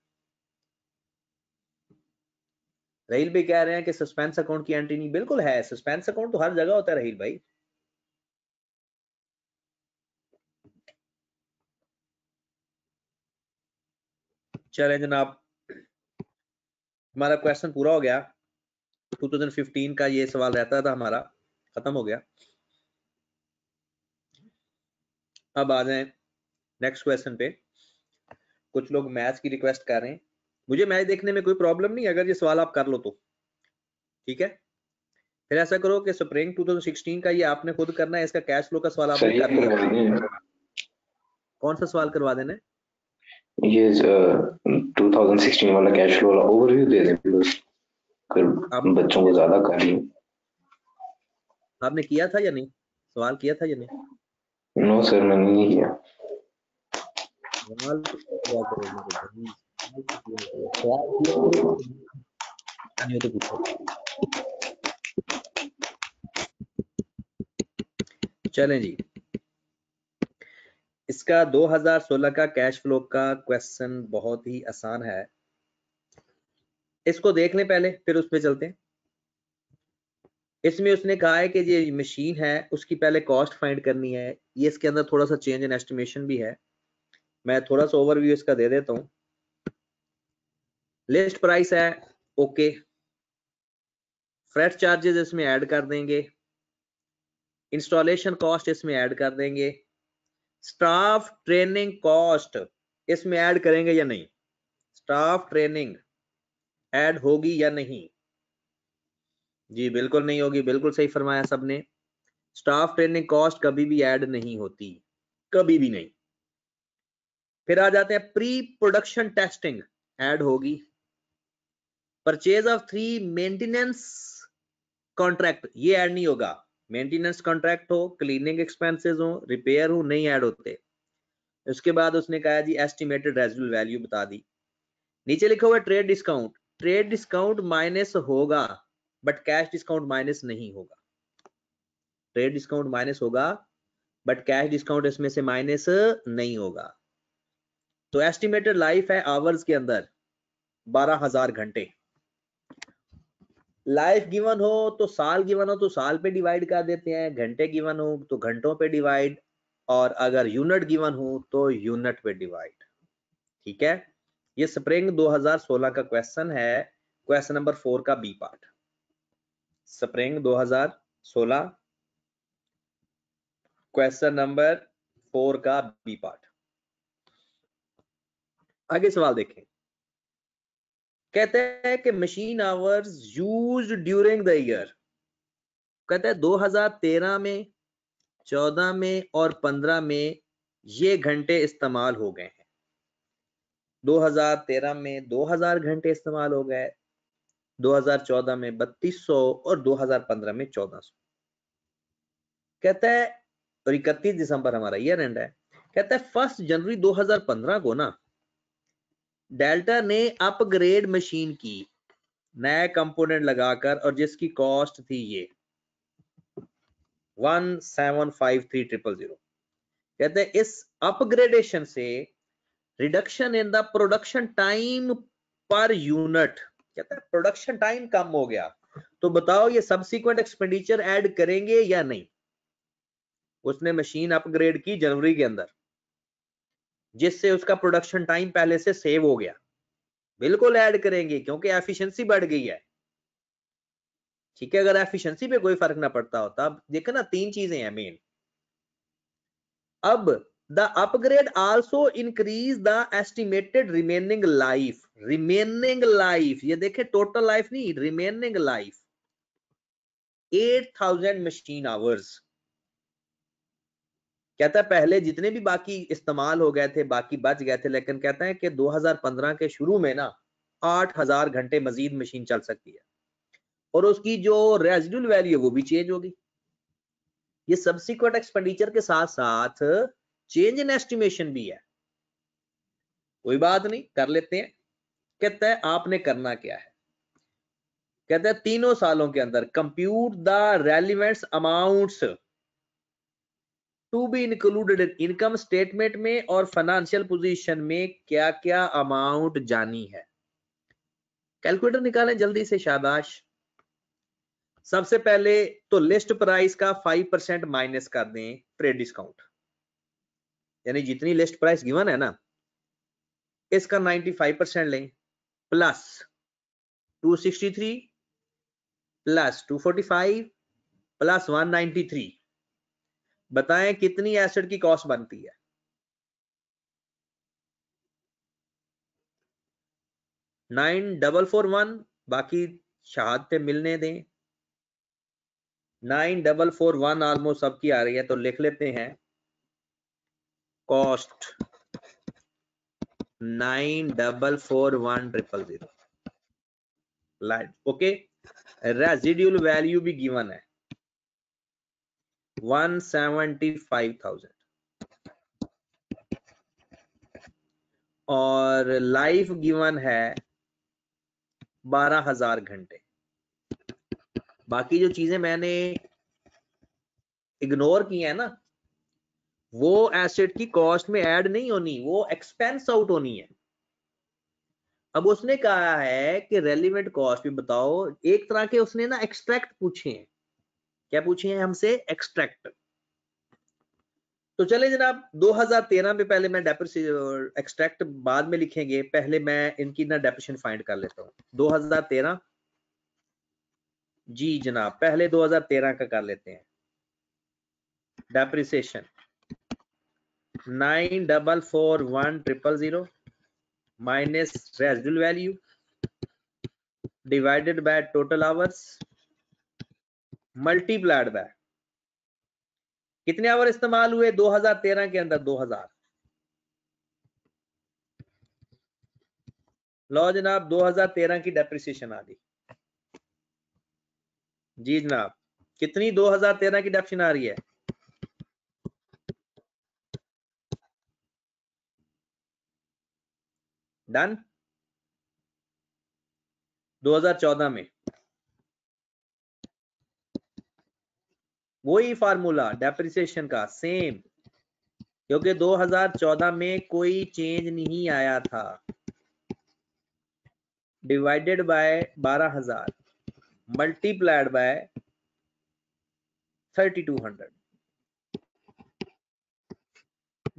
रहील भाई कह रहे हैं कि सस्पेंस अकाउंट की एंट्री नहीं, बिल्कुल है, सस्पेंस अकाउंट तो हर जगह होता है रहील भाई। चलें जनाब, हमारा क्वेश्चन पूरा हो गया। 2015 का ये सवाल रहता था हमारा, खत्म हो गया। अब आ जाएं नेक्स्ट क्वेश्चन पे। कुछ लोग मैच की रिक्वेस्ट कर रहे हैं, मुझे मैच देखने में कोई प्रॉब्लम नहीं अगर ये सवाल आप कर लो तो, ठीक है। फिर ऐसा करो कि स्प्रिंग 2016 का ये आपने खुद करना है, इसका कैश फ्लो का सवाल आपने कर लिया। कौन सा सवाल करवा देना है? ये 2016 वाला कैश फ्लो वाला ओवरव्यू दे दें बस, बच्चों को ज्यादा कर रही। आपने किया था या नहीं, सवाल किया था या नहीं? नो सर, मैंने नहीं किया। सवाल क्या करोगे, चलें जी, इसका 2016 का कैश फ्लो का क्वेश्चन बहुत ही आसान है, इसको देख लें पहले फिर उस पे चलते हैं। इसमें उसने कहा है कि ये मशीन है उसकी पहले कॉस्ट फाइंड करनी है, ये इसके अंदर थोड़ा सा चेंज इन एस्टिमेशन भी है, मैं थोड़ा सा ओवरव्यू इसका दे देता हूँ। लिस्ट प्राइस है, ओके, फ्रेट चार्जेस इसमें ऐड कर देंगे, इंस्टॉलेशन कॉस्ट इसमें ऐड कर देंगे, स्टाफ ट्रेनिंग कॉस्ट इसमें ऐड करेंगे या नहीं, स्टाफ ट्रेनिंग ऐड होगी या नहीं? जी बिल्कुल नहीं होगी, बिल्कुल सही फरमाया सबने, स्टाफ ट्रेनिंग कॉस्ट कभी भी ऐड नहीं होती, कभी भी नहीं। फिर आ जाते हैं प्री प्रोडक्शन टेस्टिंग ऐड होगी, परचेज ऑफ 3 मेंटेनेंस कॉन्ट्रैक्ट ये ऐड नहीं होगा, मेंटेनेंस कॉन्ट्रैक्ट हो, क्लीनिंग एक्सपेंसेस हो, रिपेयर हो, नहीं ऐड होते। उसके बाद उसने कहा जी एस्टिमेटेड रेजिडुअल वैल्यू बता दी। नीचे लिखा हुआ trade discount, trade discount minus होगा बट कैश डिस्काउंट माइनस नहीं होगा, ट्रेड डिस्काउंट माइनस होगा बट कैश डिस्काउंट इसमें से माइनस नहीं होगा। तो एस्टिमेटेड लाइफ है आवर्स के अंदर 12,000 घंटे, लाइफ गिवन हो तो साल गिवन हो तो साल पे डिवाइड कर देते हैं, घंटे गिवन हो तो घंटों पे डिवाइड, और अगर यूनिट गिवन हो तो यूनिट पे डिवाइड। ठीक है, ये स्प्रिंग 2016 का क्वेश्चन है, क्वेश्चन नंबर 4 का B part, spring 2016 question number 4 का बी पार्ट। आगे सवाल देखें, कहते हैं कि machine hours used during the year, कहते हैं 2013 में, 14 में और 15 में ये घंटे इस्तेमाल हो गए हैं। 2013 में 2000 घंटे इस्तेमाल हो गए, 2014 में 3200 और 2015 में 1400। कहता है, और 31 दिसंबर हमारा ईयर एंड है, कहता है 1 जनवरी 2015 को ना डेल्टा ने अपग्रेड मशीन की नया कंपोनेंट लगाकर, और जिसकी कॉस्ट थी ये 1,753,000। कहते हैं इस अपग्रेडेशन से reduction in the production time per unit, कहता है प्रोडक्शन टाइम कम हो गया, तो बताओ ये सब्सिक्वेंट एक्सपेंडिचर ऐड करेंगे या नहीं? उसने मशीन अपग्रेड की जनवरी के अंदर, जिससे उसका प्रोडक्शन टाइम पहले से सेव हो गया, बिल्कुल ऐड करेंगे क्योंकि एफिशिएंसी बढ़ गई है। ठीक है, अगर एफिशिएंसी पे कोई फर्क ना पड़ता होता, अब देखो ना 3 चीजें हैं मेन। अब the upgrade also increase the estimated remaining life, remaining life ये देखे टोटल लाइफ नहीं, रिमेनिंग लाइफ 8,000 मशीन आवर्स। कहता है पहले जितने भी बाकी इस्तेमाल हो गए थे, बाकी बच गए थे, लेकिन कहता है कि 2015 के शुरू में ना 8000 घंटे मजीद मशीन चल सकती है और उसकी जो रेजिडुअल वैल्यू है वो भी चेंज होगी। ये सब्सिक्वेंट एक्सपेंडिचर के साथ साथ चेंज इन एस्टिमेशन भी है। कोई बात नहीं, कर लेते हैं। कहता है आपने करना क्या है, कहता है 3 सालों के अंदर compute the relevant amounts to be included in income statement में और फाइनेंशियल पोजीशन में क्या क्या अमाउंट जानी है। कैलकुलेटर निकालें जल्दी से, शाबाश। सबसे पहले तो लिस्ट प्राइस का 5% माइनस कर दें प्री डिस्काउंट, यानी जितनी लिस्ट प्राइस गिवन है ना इसका 95% लें, प्लस 263 प्लस 245 प्लस 193। बताएं कितनी एसेट की कॉस्ट बनती है। 9441, बाकी शहादतें मिलने दें। 9441 ऑलमोस्ट सबकी आ रही है तो लिख लेते हैं cost 9441,000। Light okay. Residual value भी गिवन है 175,000 और लाइफ गिवन है 12,000 घंटे। बाकी जो चीजें मैंने इग्नोर की है ना वो एसेट की कॉस्ट में ऐड नहीं होनी, वो एक्सपेंस आउट होनी है। अब उसने कहा है कि रेलिवेंट कॉस्ट भी बताओ। एक तरह के उसने ना एक्सट्रैक्ट पूछे हैं। क्या पूछे हैं हमसे? एक्सट्रैक्ट। तो चले जनाब 2013 में पहले मैं एक्सट्रैक्ट बाद में लिखेंगे, पहले मैं इनकी ना डेप्रिसिएशन फाइंड कर लेता हूँ। 2013 जी जनाब, पहले 2013 का कर लेते हैं। Depreciation 9441000 minus residual value divided by total hours multiplied by कितने आवर इस्तेमाल हुए 2013 के अंदर? 2000। लो जनाब 2013 की डेप्रिसिएशन आ गई। जी जनाब, कितनी 2013 की डेप्रिसिएशन आ रही है? डन। 2014 में वही फार्मूला डेप्रिसिएशन का सेम, क्योंकि 2014 में कोई चेंज नहीं आया था। Divided by 12,000 multiplied by 3200।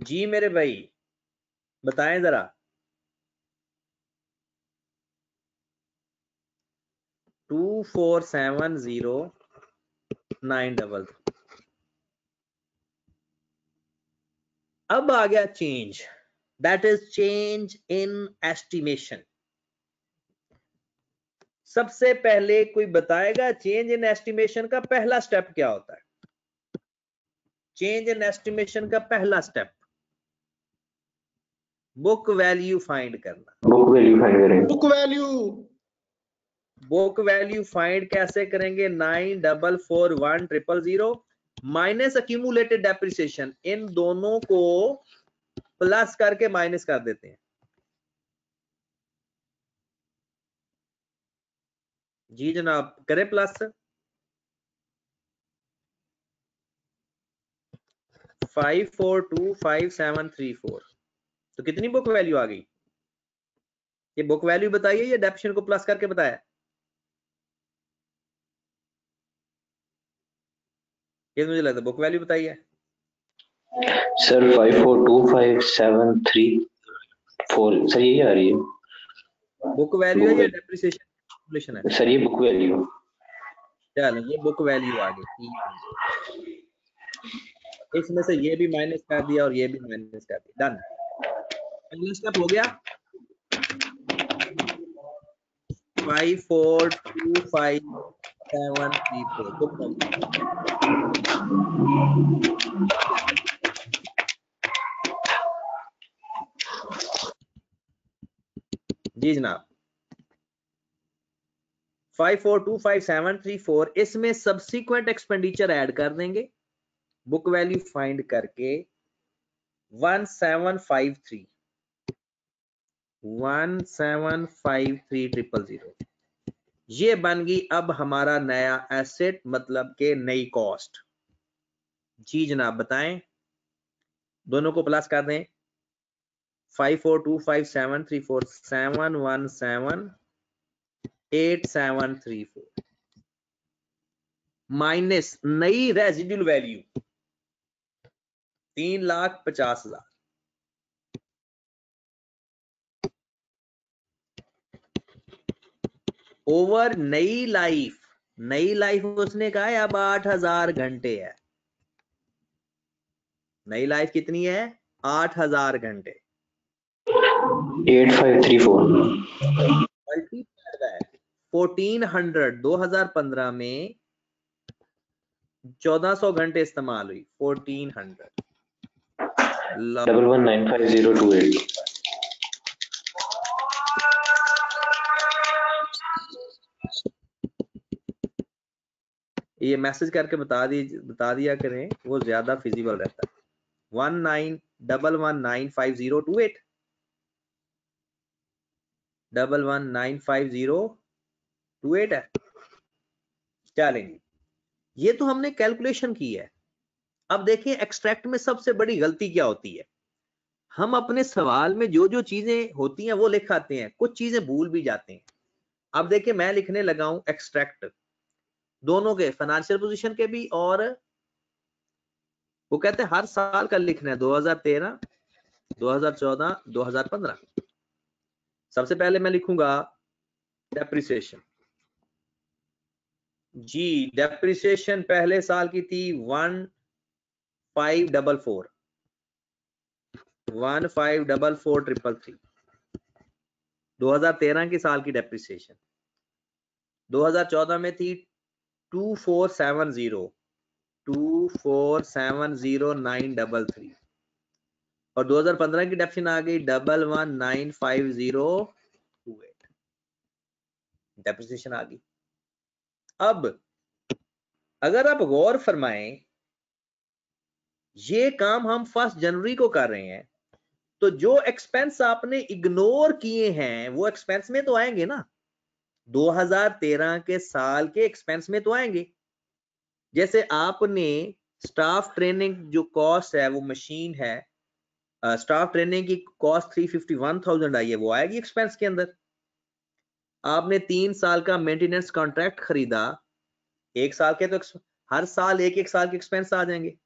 जी मेरे भाई बताएं जरा। 2470,933। अब आ गया change, that is change in estimation. सबसे पहले कोई बताएगा चेंज इन एस्टिमेशन का पहला स्टेप क्या होता है? चेंज इन एस्टिमेशन का पहला स्टेप बुक वैल्यू फाइंड करना। बुक वैल्यू फाइंड करेंगे। बुक वैल्यू फाइंड कैसे करेंगे? 9441000 माइनस अक्यूमुलेटेड डेप्रिसिएशन, इन दोनों को प्लस करके माइनस कर देते हैं। जी जनाब करें प्लस। 5425,734। तो कितनी बुक वैल्यू आ गई? ये बुक वैल्यू बताइए, ये डेप्रिसिएशन को प्लस करके बताया? ये मुझे लगता है बुक वैल्यू बताइए सर 5425,734 सर यही आ रही है। बुक वैल्यू है या डेप्रिसिएशन कैलकुलेशन है? सर ये बुक वैल्यू। चलो ये बुक वैल्यू आ गई। इसमें से ये भी माइनस कर दिया और ये भी माइनस कर दिया। डन। अगला स्टेप हो गया 5425,734 बुक वैल्यू। जी जनाब 5425,734 इसमें सब्सिक्वेंट एक्सपेंडिचर ऐड कर देंगे, बुक वैल्यू फाइंड करके 1753000 ये बन गई अब हमारा नया एसेट, मतलब के नई कॉस्ट। जी जनाब बताएं, दोनों को प्लस कर दें 5425,734 717,8734 माइनस नई रेजिडुअल वैल्यू 3,50,000 ओवर नई लाइफ उसने कहा है अब 8,000 घंटे है। नई लाइफ कितनी है? 8,000 घंटे। 8534 मल्टीप्लाई है 1400 2015 में 1400 घंटे इस्तेमाल हुई 1400 1195,028 ये मैसेज करके बता दिया करें, वो ज्यादा फिजिबल रहता है। 191195,028 1195,028 है। चलेंगे, ये तो हमने कैलकुलेशन की है। अब देखिए एक्सट्रैक्ट में सबसे बड़ी गलती क्या होती है, हम अपने सवाल में जो जो चीजें होती हैं वो लिख आते हैं, कुछ चीजें भूल भी जाते हैं। अब देखिए मैं लिखने लगा हूं एक्सट्रैक्ट दोनों के, फाइनेंशियल पोजीशन के भी, और वो कहते हैं हर साल का लिखना है 2013 2014 2015। सबसे पहले मैं लिखूंगा डेप्रिसिएशन। जी डेप्रिसिएशन पहले साल की थी 1544 1544,333 2013 की साल की डेप्रिसिएशन। 2014 में थी 2470,933 और 2015 की डेप्शन आ गई 11,95028 डेप्रिसिएशन आ गई। अब अगर आप गौर फरमाएं, ये काम हम 1 जनवरी को कर रहे हैं, तो जो एक्सपेंस आपने इग्नोर किए हैं वो एक्सपेंस में तो आएंगे ना, 2013 के साल के एक्सपेंस में तो आएंगे। जैसे आपने स्टाफ ट्रेनिंग जो कॉस्ट है, वो मशीन है, स्टाफ ट्रेनिंग की कॉस्ट 351,000 आई है, वो आएगी एक्सपेंस के अंदर। आपने 3 साल का मेंटेनेंस कॉन्ट्रैक्ट खरीदा, 1 साल के तो हर साल एक साल के एक्सपेंस आ जाएंगे।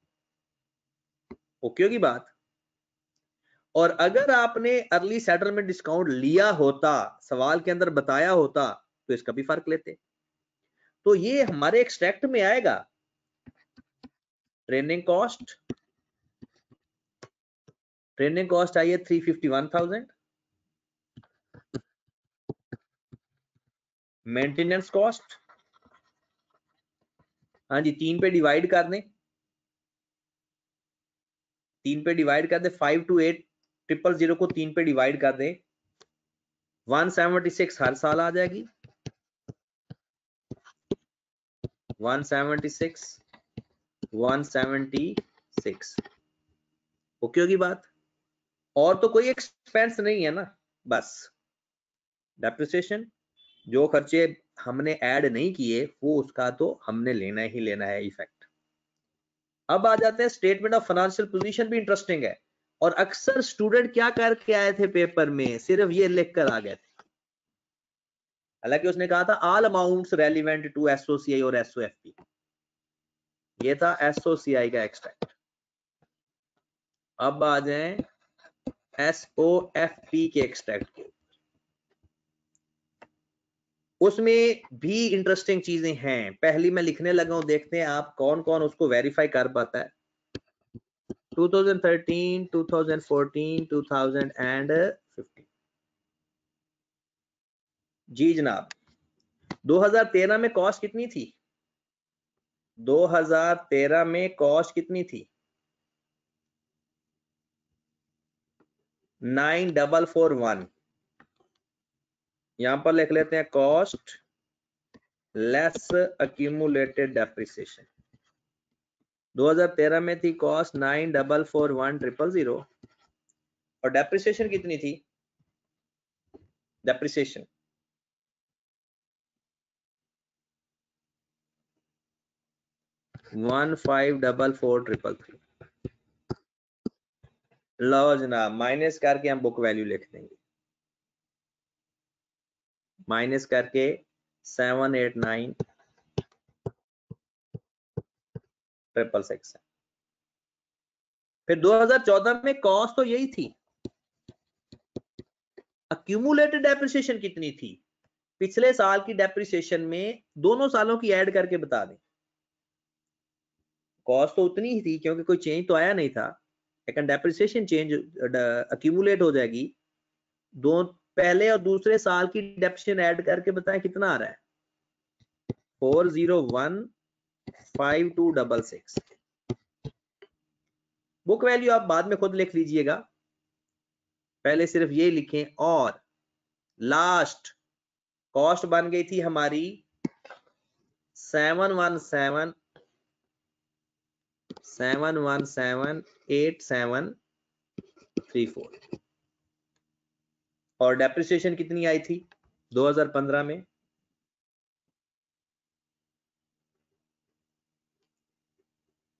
ओके होगी बात। और अगर आपने अर्ली सेटलमेंट डिस्काउंट लिया होता, सवाल के अंदर बताया होता, तो इसका भी फर्क लेते। तो ये हमारे एक्सट्रैक्ट में आएगा ट्रेनिंग कॉस्ट आई है 351,000, मेंटेनेंस कॉस्ट हाँ जी 3 पे डिवाइड कर दें, 528,000 को 3 पे डिवाइड कर दें, 176 हर साल आ जाएगी, 176 ओके होगी बात। और तो कोई एक्सपेंस नहीं है ना, बस डेप्रिसिएशन जो खर्चे हमने ऐड नहीं किए वो उसका तो हमने लेना ही लेना है इफेक्ट। अब आ जाते हैं स्टेटमेंट ऑफ फाइनेंशियल पोजीशन, भी इंटरेस्टिंग है। और अक्सर स्टूडेंट क्या करके आए थे पेपर में, सिर्फ ये लिख कर आ गए थे। हालांकि उसने कहा था all amounts relevant to SOCI और एसओएफपी, ये था एसओसीआई का एक्सट्रैक्ट। अब आ जाएं एसओएफपी के एक्सट्रैक्ट के, उसमें भी इंटरेस्टिंग चीजें हैं। पहली मैं लिखने लगा हूं, देखते हैं आप कौन कौन उसको वेरीफाई कर पाता है। 2013, 2014, 2015 जी जनाब 2013 में कॉस्ट कितनी थी? 2013 में कॉस्ट कितनी थी? 9,441 यहां पर लिख लेते हैं कॉस्ट लेस अक्यूमुलेटेड डेप्रिसिएशन। 2013 में थी कॉस्ट 9,441,000 और डेप्रिसिएशन कितनी थी? डेप्रिसिएशन 15,44,333। लो जनाब, माइनस करके हम बुक वैल्यू लिख देंगे, माइनस करके 789,666। फिर 2014 में कॉस्ट तो यही थी, अक्यूमुलेटेड डेप्रिसिएशन कितनी थी? पिछले साल की डेप्रिसिएशन में दोनों सालों की ऐड करके बता दें। कॉस्ट तो उतनी ही थी क्योंकि कोई चेंज तो आया नहीं था, लेकिन डेप्रिसिएशन चेंज अक्यूमुलेट हो जाएगी। दो पहले और दूसरे साल की डेप्रिसिएशन ऐड करके बताएं कितना आ रहा है? 4015266। बुक वैल्यू आप बाद में खुद लिख लीजिएगा, पहले सिर्फ ये लिखें। और लास्ट कॉस्ट बन गई थी हमारी 717,8734 और डेप्रिसिएशन कितनी आई थी 2015 में?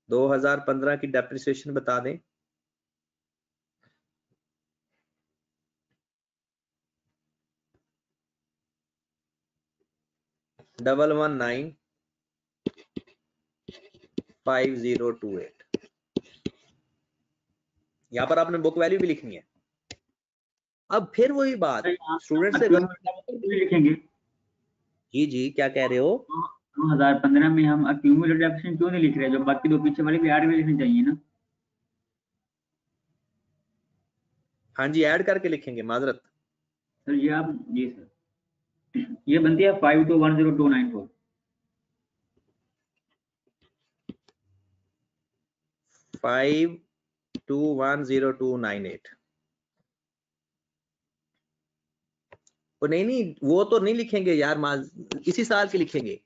दो 2015 की डेप्रिसिएशन बता दें। डबल 195028। यहां पर आपने बुक वैल्यू भी लिखनी है। अब फिर वही बात स्टूडेंट से लिखेंगे। जी जी, क्या कह रहे हो? 2015 में हम अक्यूमुलेटेड डेप्रिसिएशन क्यों नहीं लिख रहे? जो बाकी दो पीछे वाली भी ऐड में लिखनी चाहिए ना। हाँ जी, ऐड करके लिखेंगे, माजरत सर ये आप जी सर, ये बनती है 5210,294। 5210,298। नहीं वो तो नहीं लिखेंगे यार, इसी साल के लिखेंगे,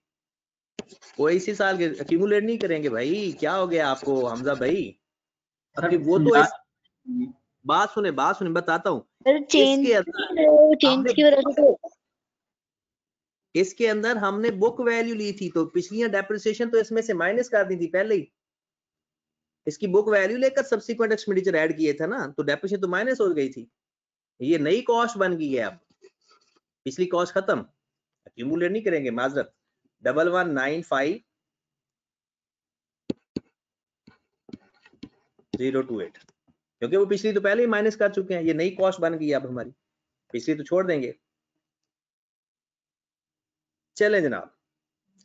वो इसी साल के एक्यूमुलेट नहीं करेंगे भाई। क्या हो गया आपको हमजा भाई? सर वो तो बात सुने बताता हूँ। इसके अंदर हमने बुक वैल्यू ली थी, तो पिछली डेप्रिसिएशन तो इसमें से माइनस कर दी थी पहले ही। इसकी बुक वैल्यू लेकर सब्सिक्वेंट एक्सपेंडिचर ऐड किए थे ना, तो डेप्रिसिएशन तो माइनस हो गई थी। ये नई कॉस्ट बन गई है, अब पिछली कॉस्ट खत्म, एक्यूमुलेट नहीं करेंगे, माजरत। 1195,028 क्योंकि वो पिछली तो पहले ही माइनस कर चुके हैं, ये नई कॉस्ट बन गई अब हमारी, पिछली तो छोड़ देंगे। चलें जनाब,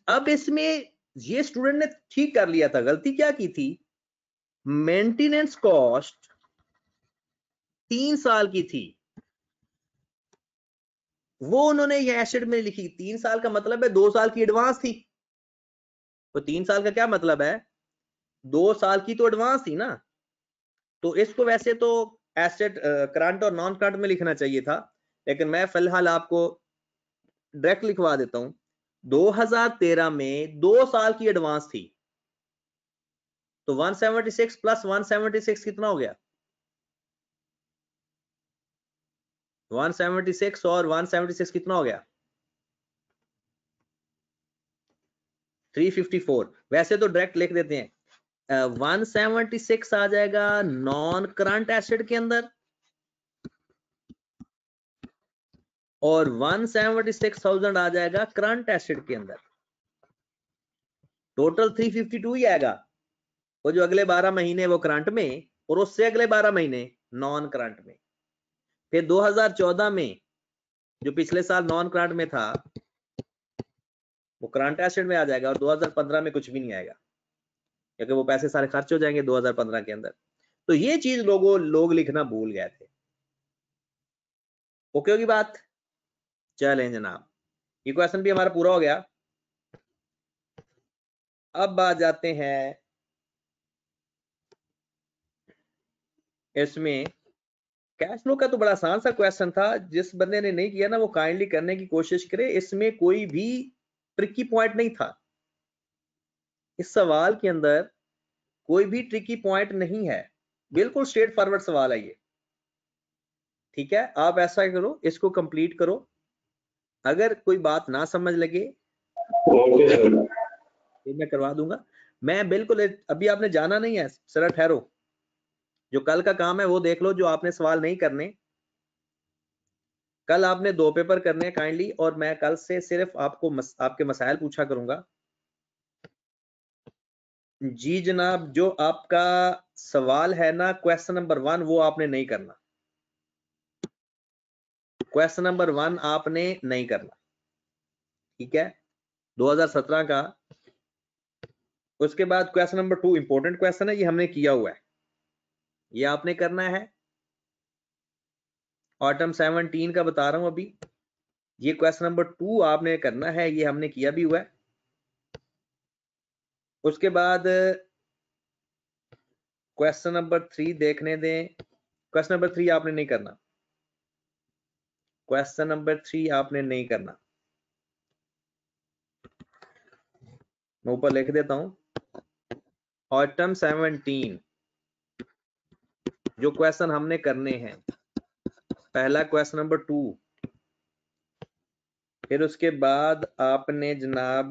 अब इसमें ये स्टूडेंट ने ठीक कर लिया था, गलती क्या की थी? मेंटेनेंस कॉस्ट 3 साल की थी, वो उन्होंने ये एसेट में लिखी। 3 साल का मतलब है 2 साल की एडवांस थी, तो 3 साल का क्या मतलब है? 2 साल की तो एडवांस थी ना। तो इसको वैसे तो एसेट करंट और नॉन करंट में लिखना चाहिए था, लेकिन मैं फिलहाल आपको डायरेक्ट लिखवा देता हूं। 2013 में 2 साल की एडवांस थी, तो 176 प्लस 176 कितना हो गया? 176 और 176 कितना हो गया? 354। वैसे तो डायरेक्ट लिख देते हैं, 176 आ जाएगा नॉन करंट एसेट के अंदर और 176,000 आ जाएगा करंट एसेट के अंदर। टोटल 352 ही आएगा। वो जो अगले 12 महीने वो करंट में और उससे अगले 12 महीने नॉन करंट में। फिर 2014 में जो पिछले साल नॉन करंट में था वो करंट एसेट में आ जाएगा, और 2015 में कुछ भी नहीं आएगा क्योंकि वो पैसे सारे खर्च हो जाएंगे 2015 के अंदर। तो ये चीज लोग लिखना भूल गए थे। ओके होगी बात? चलें जनाब, ये क्वेश्चन भी हमारा पूरा हो गया। अब आ जाते हैं, इसमें कैश फ्लो का तो बड़ा आसान सा क्वेश्चन था, जिस बंदे ने नहीं किया ना वो काइंडली करने की कोशिश करे, इसमें कोई भी ट्रिकी पॉइंट नहीं था, इस सवाल के अंदर कोई भी ट्रिकी पॉइंट नहीं है, बिल्कुल स्ट्रेट फॉरवर्ड सवाल है ये। ठीक है, आप ऐसा करो, इसको कंप्लीट करो, अगर कोई बात ना समझ लगे तो मैं करवा दूंगा। मैं बिल्कुल, अभी आपने जाना नहीं है, जरा ठहरो, जो कल का काम है वो देख लो, जो आपने सवाल नहीं करने, कल आपने 2 पेपर करने हैं काइंडली, और मैं कल से सिर्फ आपको आपके मसाइल पूछा करूंगा। जी जनाब, जो आपका सवाल है ना क्वेश्चन नंबर 1, वो आपने नहीं करना, क्वेश्चन नंबर 1 आपने नहीं करना, ठीक है, 2017 का। उसके बाद क्वेश्चन नंबर 2 इंपॉर्टेंट क्वेश्चन है, ये हमने किया हुआ है, ये आपने करना है। ऑटम 17 का बता रहा हूं अभी, ये क्वेश्चन नंबर 2 आपने करना है, ये हमने किया भी हुआ है। उसके बाद क्वेश्चन नंबर 3 देखने दें, क्वेश्चन नंबर 3 आपने नहीं करना, क्वेश्चन नंबर 3 आपने नहीं करना, मैं ऊपर लिख देता हूं। ऑटम 17 जो क्वेश्चन हमने करने हैं, पहला क्वेश्चन नंबर 2, फिर उसके बाद आपने जनाब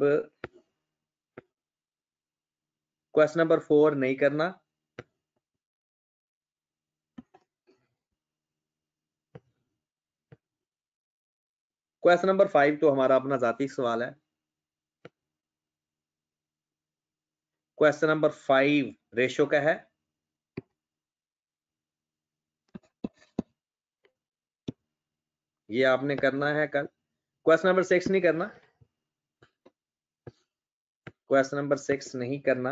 क्वेश्चन नंबर 4 नहीं करना, क्वेश्चन नंबर 5 तो हमारा अपना जाती सवाल है, क्वेश्चन नंबर 5 रेशो का है, ये आपने करना है कल। क्वेश्चन नंबर 6 नहीं करना, क्वेश्चन नंबर 6 नहीं करना,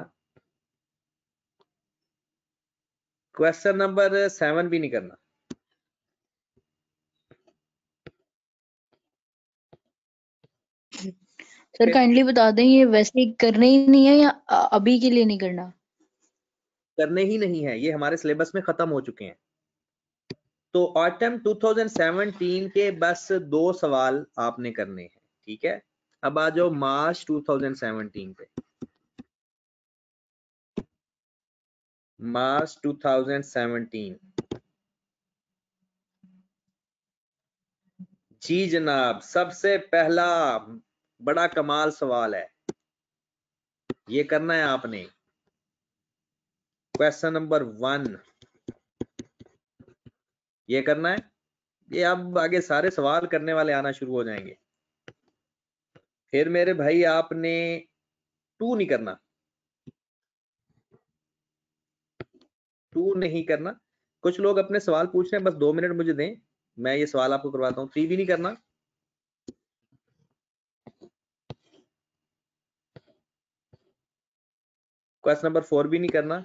क्वेश्चन नंबर 7 भी नहीं करना। सर काइंडली बता दें, ये वैसे करने ही नहीं है या अभी के लिए नहीं करना? करने ही नहीं है, ये हमारे सिलेबस में खत्म हो चुके हैं। तो ऑटम 2017 के बस 2 सवाल आपने करने हैं, ठीक है। अब आ जाओ मार्च 2017 पे, मार्च 2017। जी जनाब, सबसे पहला बड़ा कमाल सवाल है, ये करना है आपने, क्वेश्चन नंबर 1 ये करना है। ये अब आगे सारे सवाल करने वाले आना शुरू हो जाएंगे। फिर मेरे भाई आपने 2 नहीं करना, 2 नहीं करना। कुछ लोग अपने सवाल पूछ रहे हैं, बस 2 मिनट मुझे दें, मैं ये सवाल आपको करवाता हूँ। 3 भी नहीं करना, क्वेश्चन नंबर 4 भी नहीं करना,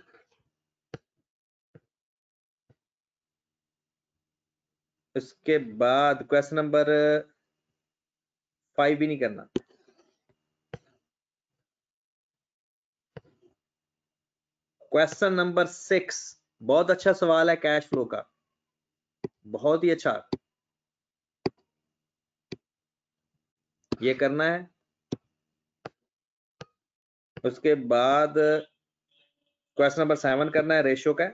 उसके बाद क्वेश्चन नंबर 5 भी नहीं करना, क्वेश्चन नंबर 6 बहुत अच्छा सवाल है कैश फ्लो का, बहुत ही अच्छा, ये करना है। उसके बाद क्वेश्चन नंबर 7 करना है, रेशियो का।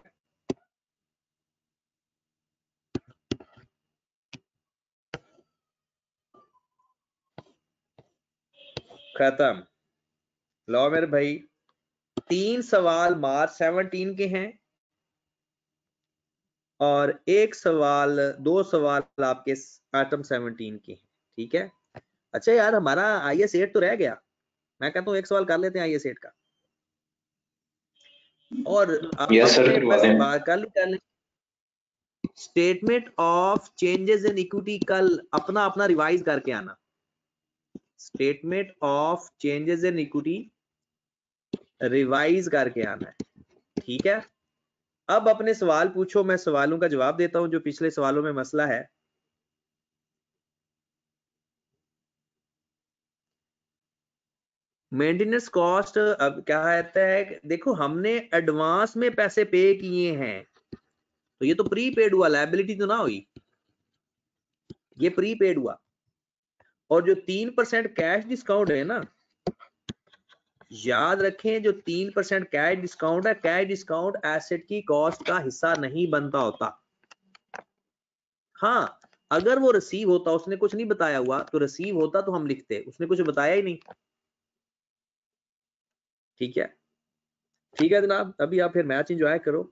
खत्म। लो मेरे भाई, 3 सवाल मार्च 17 के हैं और 1 सवाल 2 सवाल आपके ऑटम 17 के हैं, ठीक है। अच्छा यार, हमारा IS 8 तो रह गया, मैं कहता हूँ 1 सवाल कर लेते हैं IS 8 का, और यस सर, करवा दें। बात कर लें। Statement of changes in equity कल अपना अपना रिवाइज करके आना, statement of changes in equity revise करके आना है, ठीक है। अब अपने सवाल पूछो, मैं सवालों का जवाब देता हूं, जो पिछले सवालों में मसला है। मेंटेनेंस कॉस्ट अब क्या कहता है, देखो हमने एडवांस में पैसे पे किए हैं, तो ये तो प्री पेड हुआ, लायबिलिटी तो ना हुई, ये प्री पेड हुआ। और जो 3% कैश डिस्काउंट है ना, याद रखें जो 3% कैश डिस्काउंट है, कैश डिस्काउंट एसेट की कॉस्ट का हिस्सा नहीं बनता होता। हाँ, अगर वो रिसीव होता, उसने कुछ नहीं बताया हुआ, तो रिसीव होता तो हम लिखते, उसने कुछ बताया ही नहीं। ठीक है, ठीक है जनाब, अभी आप फिर मैच एंजॉय करो।